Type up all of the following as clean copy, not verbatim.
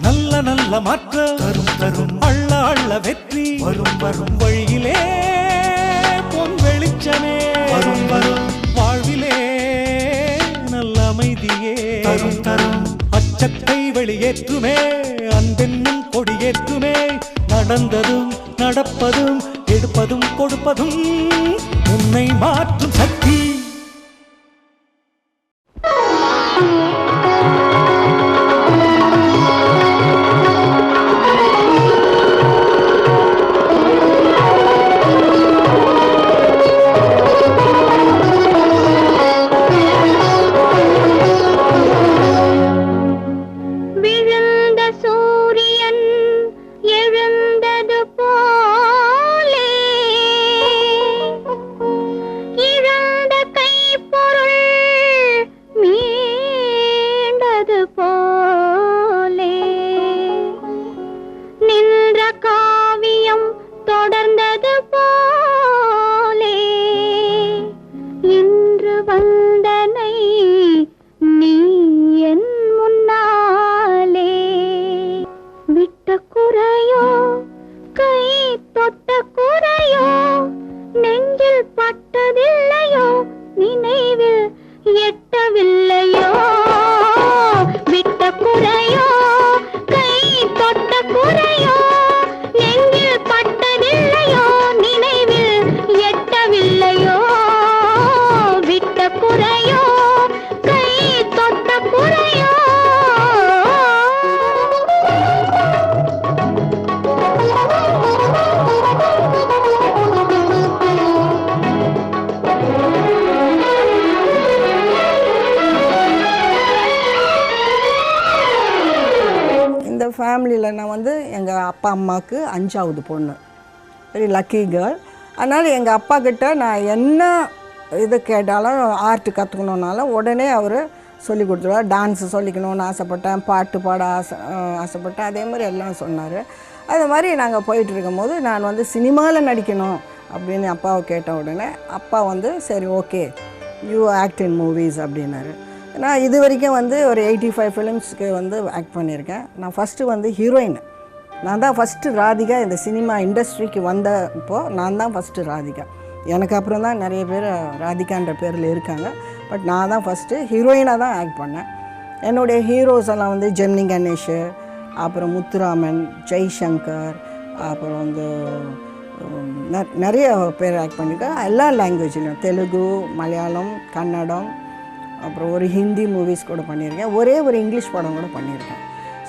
நல்ல நல்ல மாற்றம் தரும் தரும் அள்ள அள்ள வெற்றி வரும் வரும் வழியிலே பொன் வெளிச்சமே வரும் வரும் வாழ்விலே நல்ல அமைதியே தரும் தரும் அச்சத்தை வெளியேற்றுமே அன்பென்னும் கொடியேற்றுமே நடந்ததும் நடப்பதும் எடுப்பதும் கொடுப்பதும் உன்னை மாற்றும் சக்தி. ஃபேமிலியில் நான் வந்து எங்கள் அப்பா அம்மாவுக்கு 5வது பொண்ணு, வெரி லக்கி கேர்ள். அதனால் எங்கள் அப்பா கிட்ட நான் என்ன இது கேட்டாலும் ஆர்ட் கற்றுக்கணுன்னாலும் உடனே அவர் சொல்லி கொடுத்துருவார். டான்ஸு சொல்லிக்கணும்னு ஆசைப்பட்டேன், பாட்டு பாட ஆசைப்பட்டேன், அதே மாதிரி எல்லாம் சொன்னார். அது மாதிரி நாங்கள் போயிட்டு இருக்கும்போது நான் வந்து சினிமாவில் நடிக்கணும் அப்படின்னு அப்பாவை கேட்ட உடனே அப்பா வந்து சரி okay you act in movies அப்படின்னாரு. நான் இது வரைக்கும் வந்து ஒரு 85 ஃபிலிம்ஸ்க்கு வந்து ஆக்ட் பண்ணியிருக்கேன். நான் ஃபஸ்ட்டு வந்து ஹீரோயின், நான் தான் ஃபஸ்ட்டு ராதிகா. இந்த சினிமா இண்டஸ்ட்ரிக்கு வந்தப்போ நான் தான் ஃபஸ்ட்டு ராதிகா. எனக்கு அப்புறம் தான் நிறைய பேர் ராதிகான்ற பேரில் இருக்காங்க. பட் நான் தான் ஃபஸ்ட்டு ஹீரோயினாக தான் ஆக்ட் பண்ணேன். என்னுடைய ஹீரோஸ் எல்லாம் வந்து ஜெமினி கணேஷ், அப்புறம் முத்துராமன், ஜெய்சங்கர், அப்புறம் வந்து நிறைய பேர் ஆக்ட் பண்ணியிருக்கேன். எல்லா லாங்குவேஜ்லையும் தெலுங்கு, மலையாளம், கன்னடம், அப்புறம் ஒரு ஹிந்தி மூவிஸ் கூட பண்ணியிருக்கேன். ஒரே ஒரு இங்கிலீஷ் படம் கூட பண்ணியிருக்கேன்.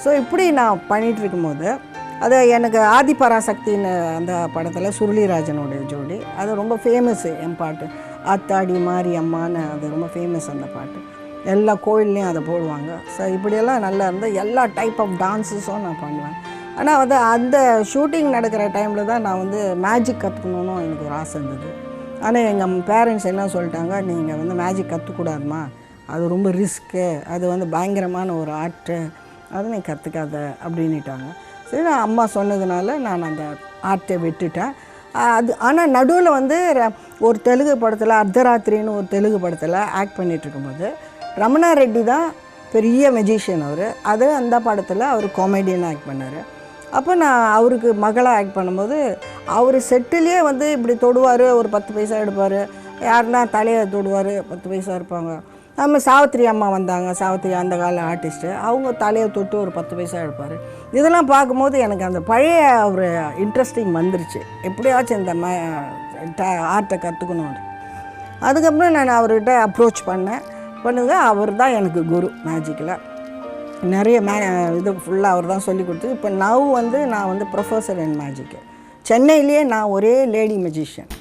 ஸோ இப்படி நான் பண்ணிகிட்டு இருக்கும்போது அது எனக்கு ஆதி பராசக்தின்னு அந்த படத்தில் சுருளிராஜனுடைய ஜோடி, அது ரொம்ப ஃபேமஸ்ஸு. என் பாட்டு ஆத்தாடி மாரி அம்மான்னு அது ரொம்ப ஃபேமஸ். அந்த பாட்டு எல்லா கோயில்லையும் அதை போடுவாங்க. ஸோ இப்படியெல்லாம் நல்லா இருந்தால் எல்லா டைப் ஆஃப் டான்ஸஸும் நான் பண்ணுவேன். ஆனால் வந்து அந்த ஷூட்டிங் நடக்கிற டைமில் தான் நான் வந்து மேஜிக் கற்றுக்கணுன்னு எனக்கு ஒரு ஆசை இருந்தது. ஆனால் எங்கள் பேரண்ட்ஸ் என்ன சொல்லிட்டாங்க, நீங்கள் வந்து மேஜிக் கற்றுக்கூடாதுமா, அது ரொம்ப ரிஸ்க்கு, அது வந்து பயங்கரமான ஒரு ஆர்ட்டு, அதை நீ கற்றுக்காத அப்படின்ட்டாங்க. சரி நான் அம்மா சொன்னதுனால நான் அந்த ஆர்ட்டை விட்டுட்டேன். அது ஆனால் நடுவில் வந்து ஒரு தெலுங்கு படத்தில் அர்த்தராத்திரின்னு ஒரு தெலுங்கு படத்தில் ஆக்ட் பண்ணிகிட்ருக்கும்போது ரமணா ரெட்டி தான் பெரிய மெஜிஷியன் அவர். அது அந்த படத்தில் அவர் காமெடியனாக ஆக்ட் பண்ணார். அப்போ நான் அவருக்கு மகளாக ஆக்ட் பண்ணும்போது அவர் செட்டிலே வந்து இப்படி தொடுவார், ஒரு 10 பைசா எடுப்பார். யாருன்னா தலையை தொடுவார், 10 பைசா இருப்பாங்க. நம்ம சாவித்திரி அம்மா வந்தாங்க, சாவித்திரி அந்த கால ஆர்டிஸ்ட்டு, அவங்க தலையை தொட்டு ஒரு 10 பைசா எடுப்பார். இதெல்லாம் பார்க்கும்போது எனக்கு அந்த பழைய ஒரு இன்ட்ரெஸ்டிங் வந்துருச்சு, எப்படியாச்சும் இந்த ஆர்ட்டை கற்றுக்கணும். அதுக்கப்புறம் நான் அவர்கிட்ட அப்ரோச் பண்ணுங்க. அவர் தான் எனக்கு குரு மேஜிக்கில். நிறைய இது ஃபுல்லாக அவர் தான் சொல்லி கொடுத்து. இப்போ நான் வந்து ப்ரொஃபஸர் இன் மேஜிக்கு. சென்னையிலேயே நான் ஒரே லேடி மெஜிஷியன்.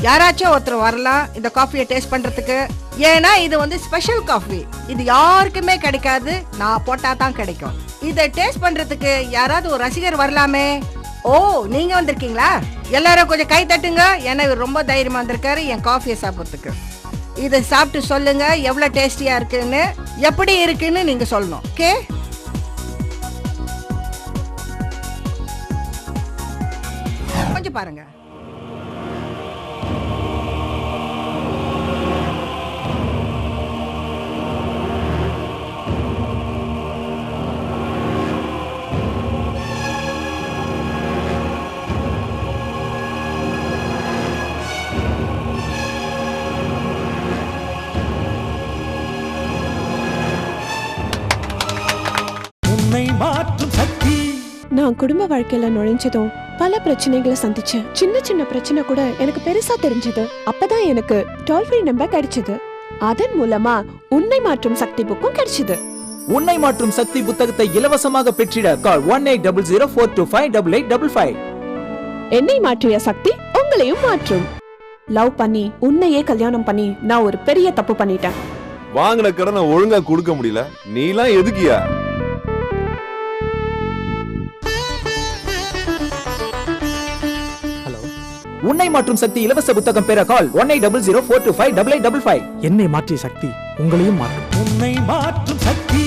யாராச்சும் ஒருத்தர் வரலாம் இந்த காஃபியை டேஸ்ட் பண்றதுக்கு. ஏன்னா இது வந்து ஸ்பெஷல் காஃபி, இது யாருக்குமே கிடைக்காது, நான் போட்டா தான் கிடைக்கும். இதை டேஸ்ட் பண்றதுக்கு யாராவது ஒரு ரசிகர் வரலாமே. ஓ, நீங்க வந்திருக்கீங்களா? எல்லாரும் கொஞ்சம் கை தட்டுங்க. ஏன்னா இவர் ரொம்ப தைரியமா வந்திருக்காரு என் காஃபியை சாப்பிட்றதுக்கு. இதை சாப்பிட்டு சொல்லுங்க எவ்வளவு டேஸ்டியா இருக்குன்னு, எப்படி இருக்குன்னு நீங்க சொல்லணும். ஓகே, கொஞ்சம் பாருங்க. உன்னை மாற்றும் சக்தி. நான் குடும்ப வாழ்க்கையில நுழைஞ்சதும் பல பிரச்சனைகளை சந்திச்சேன். சின்ன சின்ன பிரச்சனை கூட எனக்கு பெருசா தெரிஞ்சது. அப்பதான் எனக்கு டோல் ஃப்ரீ நம்பர் கிடைச்சது. அதன் மூலமா உன்னை மாற்றும் சக்தி புக்கும் கிடைச்சது. உன்னை மாற்றும் சக்தி புத்தகத்தை இலவசமாக பெற்றிட கால் 180042558855. என்னை மாற்றிய சக்தி உங்களையும் மாற்றும். லவ் பண்ணி உன்னையே கல்யாணம் பண்ணி நான் ஒரு பெரிய தப்பு பண்ணிட்டேன். வாங்கின கடனை ஒழுங்கா கொடுக்க முடியல, நீலாம் எதுக்கியா? உன்னை மாற்றும் சக்தி இலவச புத்தகம் பெற கால் 180042558855. என்னை மாற்றிய சக்தி உங்களையும் மாற்றும். உன்னை மாற்றும் சக்தி.